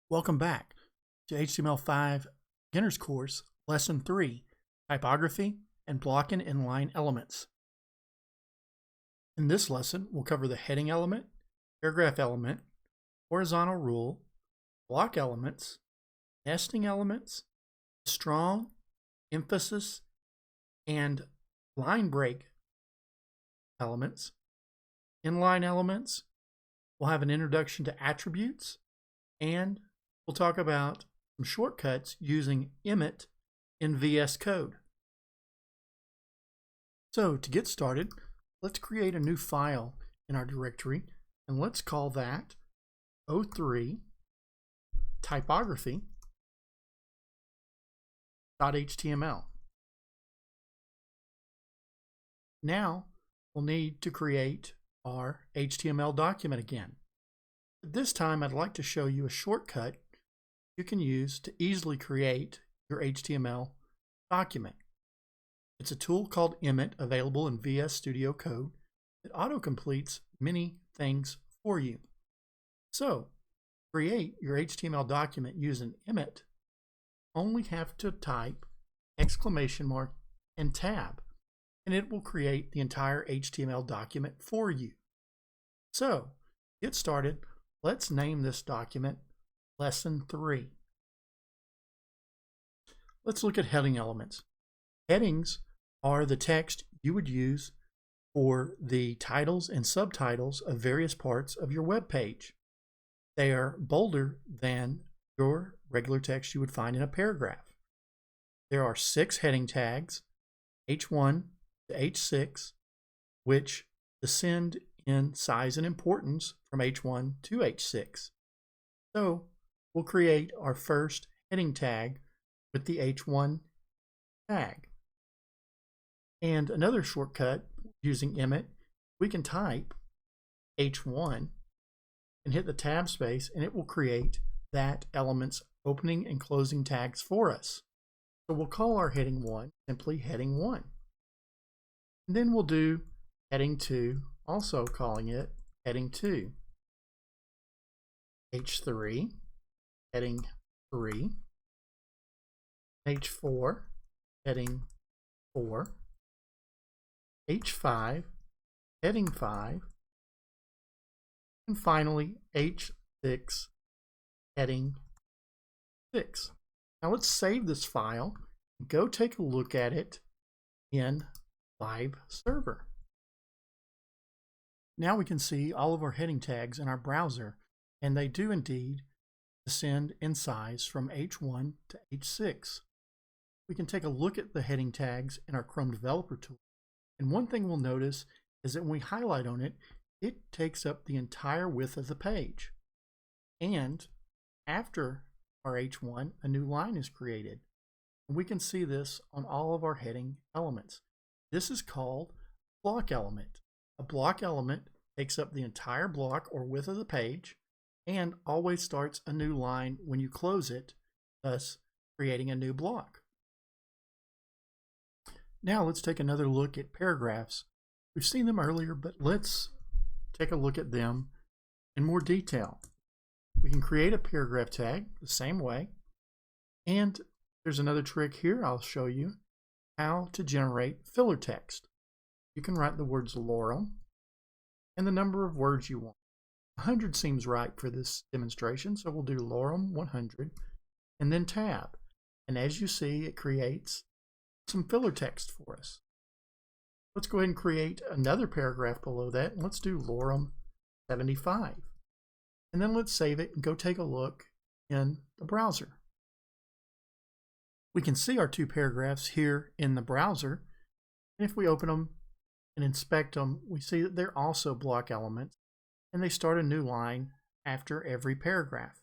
Welcome back to HTML5 Beginner's Course, Lesson 3, Typography and Block and Inline Elements. In this lesson, we'll cover the heading element, paragraph element, horizontal rule, block elements, nesting elements, strong, emphasis, and line break elements, inline elements. We'll have an introduction to attributes, and we'll talk about some shortcuts using Emmet in VS Code. So to get started, let's create a new file in our directory, and let's call that O3 typography.html. Now we'll need to create our HTML document again. This time I'd like to show you a shortcut you can use to easily create your HTML document. It's a tool called Emmet available in VS Studio Code that auto-completes many things for you. So, create your HTML document using Emmet. Only have to type exclamation mark and tab, and it will create the entire HTML document for you. So, get started. Let's name this document Lesson 3. Let's look at heading elements. Headings are the text you would use for the titles and subtitles of various parts of your web page. They are bolder than your regular text you would find in a paragraph. There are 6 heading tags, H1 to H6, which descend in size and importance from H1 to H6. So we'll create our first heading tag with the H1 tag. And another shortcut using Emmet, we can type H1 and hit the tab space, and it will create that element's opening and closing tags for us. So we'll call our heading 1 simply heading 1. And then we'll do heading 2, also calling it heading 2. H3, heading 3. H4, heading 4. H5, heading 5. And finally, H6, heading 6. Now let's save this file and go take a look at it in Live Server. Now we can see all of our heading tags in our browser, and they do indeed descend in size from H1 to H6. We can take a look at the heading tags in our Chrome Developer tool, and one thing we'll notice is that when we highlight on it, it takes up the entire width of the page. And after our H1, a new line is created. And we can see this on all of our heading elements. This is called block element. A block element takes up the entire block or width of the page and always starts a new line when you close it, thus creating a new block. Now let's take another look at paragraphs. We've seen them earlier, but let's take a look at them in more detail. We can create a paragraph tag the same way, and there's another trick here. I'll show you how to generate filler text. You can write the words lorem and the number of words you want. 100 seems right for this demonstration, so we'll do lorem 100 and then tab. And as you see, it creates some filler text for us. Let's go ahead and create another paragraph below that, and let's do lorem 75. And then let's save it and go take a look in the browser. We can see our 2 paragraphs here in the browser, and if we open them and inspect them, we see that they're also block elements, and they start a new line after every paragraph.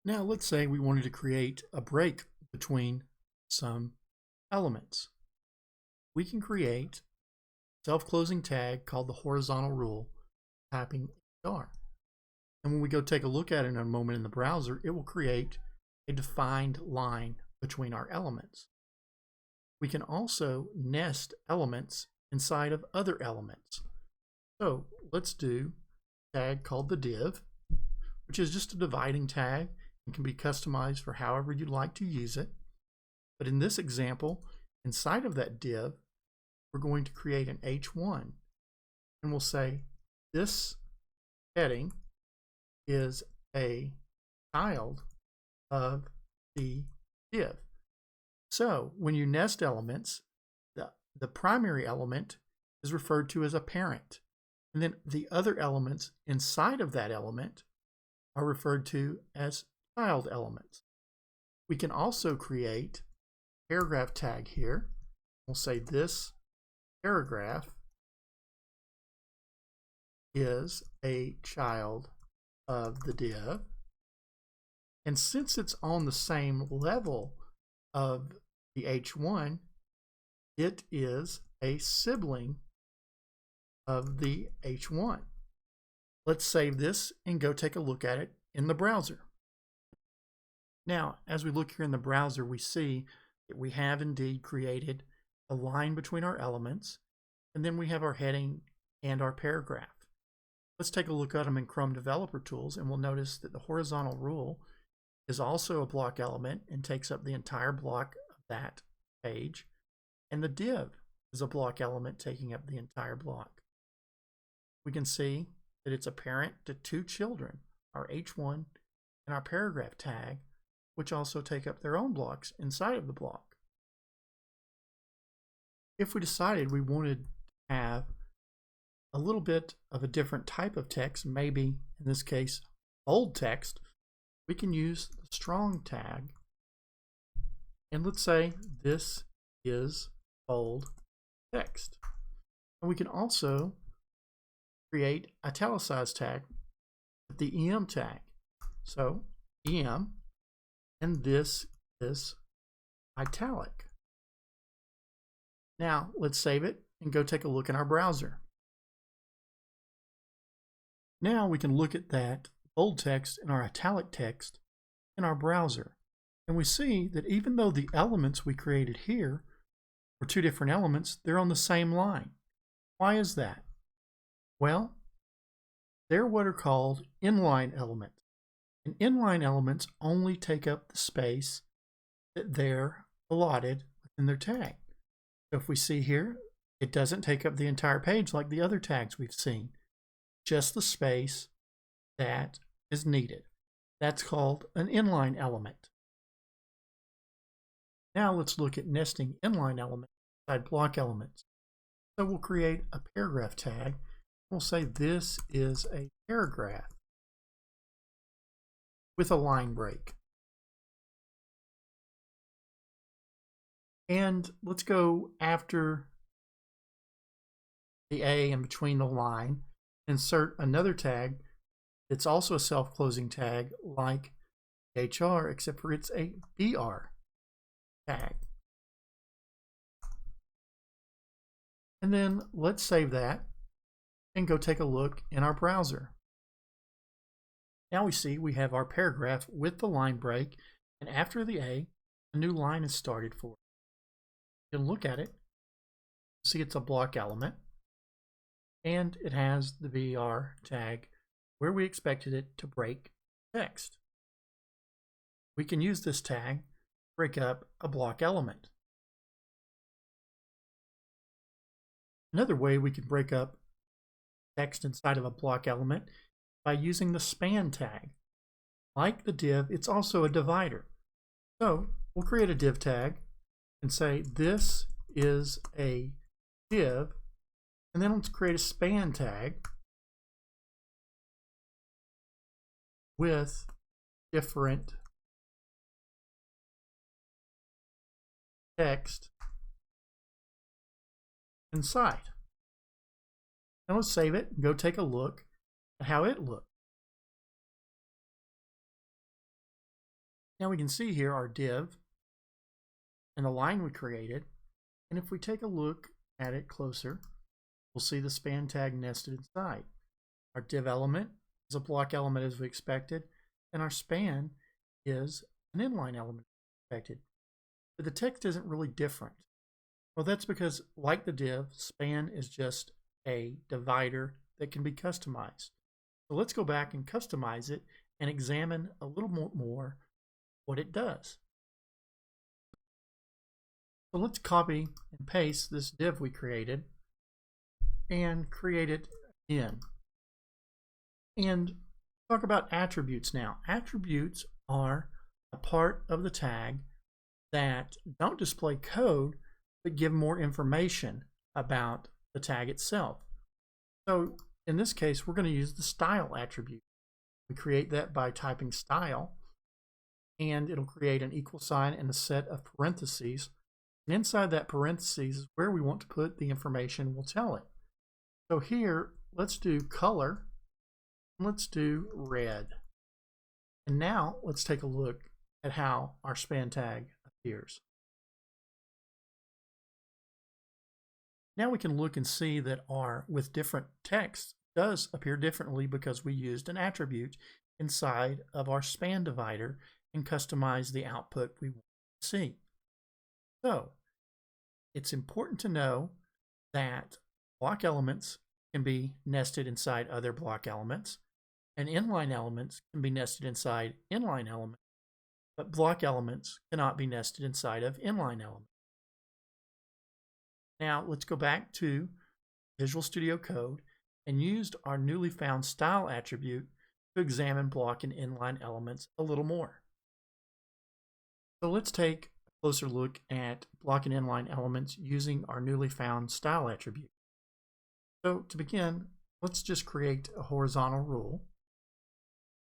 Now let's say we wanted to create a break between some elements. We can create a self-closing tag called the horizontal rule, typing HR. And when we go take a look at it in a moment in the browser, it will create a defined line between our elements. We can also nest elements inside of other elements. So let's do a tag called the div. which is just a dividing tag and can be customized for however you'd like to use it. But in this example, inside of that div, we're going to create an H1, and we'll say this heading is a child of the div. So when you nest elements, the primary element is referred to as a parent, and then the other elements inside of that element are referred to as child elements. We can also create a paragraph tag here. We'll say this paragraph is a child of the div, and since it's on the same level of the H1, it is a sibling of the H1. Let's save this and go take a look at it in the browser. Now, as we look here in the browser, we see that we have indeed created a line between our elements, and then we have our heading and our paragraph. Let's take a look at them in Chrome Developer Tools, and we'll notice that the horizontal rule is also a block element and takes up the entire block of that page, and the div is a block element taking up the entire block. We can see that it's a parent to two children, our H1 and our paragraph tag, which also take up their own blocks inside of the block. If we decided we wanted to have a little bit of a different type of text, maybe in this case bold text, we can use the strong tag, and let's say this is bold text. And we can also create italicized tag with the EM tag. So EM, and this is italic. Now let's save it and go take a look in our browser. Now we can look at that bold text and our italic text in our browser. And we see that even though the elements we created here are two different elements, they're on the same line. Why is that? Well, they're what are called inline elements. And inline elements only take up the space that they're allotted within their tag. So if we see here, it doesn't take up the entire page like the other tags we've seen, just the space that is needed. That's called an inline element. Now let's look at nesting inline elements inside block elements. So we'll create a paragraph tag. We'll say this is a paragraph with a line break. And let's go after the A and between the line, insert another tag. It's also a self-closing tag like HR, except for it's a BR tag. And then let's save that and go take a look in our browser. Now we see we have our paragraph with the line break, and after the A new line is started for it. You can look at it, see it's a block element, and it has the BR tag where we expected it to break text. We can use this tag to break up a block element. Another way we can break up text inside of a block element by using the span tag. Like the div, it's also a divider. So we'll create a div tag and say this is a div, and then let's create a span tag with different text inside. Now let's save it and go take a look at how it looks. Now we can see here our div and the line we created, and if we take a look at it closer, we'll see the span tag nested inside. Our div element is a block element as we expected, and our span is an inline element as expected. But the text isn't really different. Well, that's because, like the div, span is just a divider that can be customized. So let's go back and customize it and examine a little more what it does. So let's copy and paste this div we created and create it again. And talk about attributes now. Attributes are a part of the tag that don't display code, but give more information about the tag itself. So in this case, we're going to use the style attribute. We create that by typing style, and it'll create an equal sign and a set of parentheses. And inside that parentheses is where we want to put the information we'll tell it. So here, let's do color. Let's do red. And now let's take a look at how our span tag appears. Now we can look and see that our with different text does appear differently because we used an attribute inside of our span divider and customized the output we want to see. So it's important to know that block elements can be nested inside other block elements, and inline elements can be nested inside inline elements, but block elements cannot be nested inside of inline elements. Now let's go back to Visual Studio Code and used our newly found style attribute to examine block and inline elements a little more. So let's take a closer look at block and inline elements using our newly found style attribute. So to begin, let's just create a horizontal rule.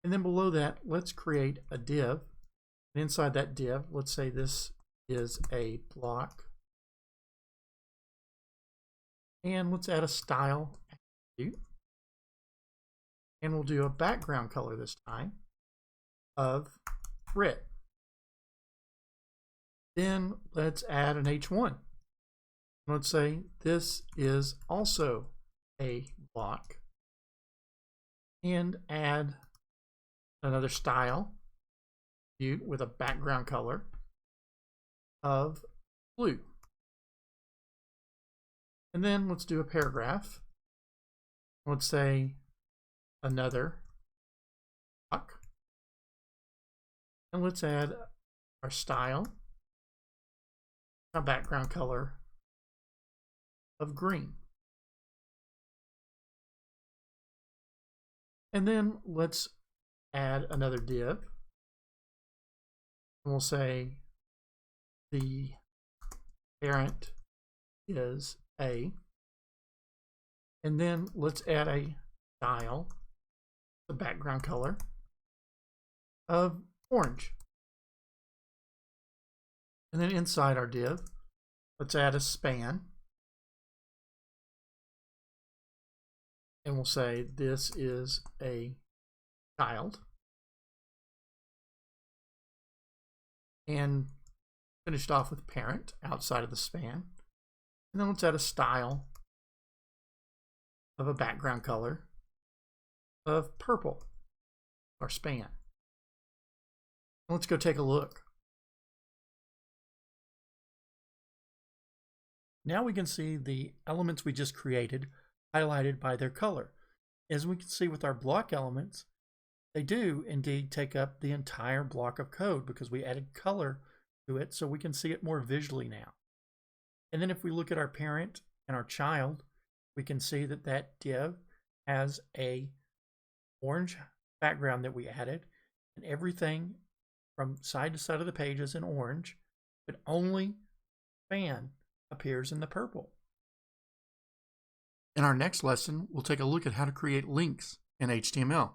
And then below that, let's create a div. And inside that div, let's say this is a block. And let's add a style attribute. And we'll do a background color this time of red. Then let's add an H1. Let's say this is also a block. And add another style with a background color of blue. And then let's do a paragraph. Let's say another block. And let's add our style, a background color of green. And then let's add another div. And we'll say the parent is A. And then let's add a style, the background color of orange. And then inside our div, let's add a span. And we'll say this is a child. And finished off with parent outside of the span. And then let's add a style of a background color of purple, our span. Let's go take a look. Now we can see the elements we just created highlighted by their color. As we can see with our block elements, they do indeed take up the entire block of code because we added color to it so we can see it more visually now. And then if we look at our parent and our child, we can see that that div has a orange background that we added, and everything from side to side of the page is in orange, but only span appears in the purple. In our next lesson, we'll take a look at how to create links in HTML.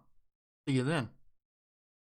See you then.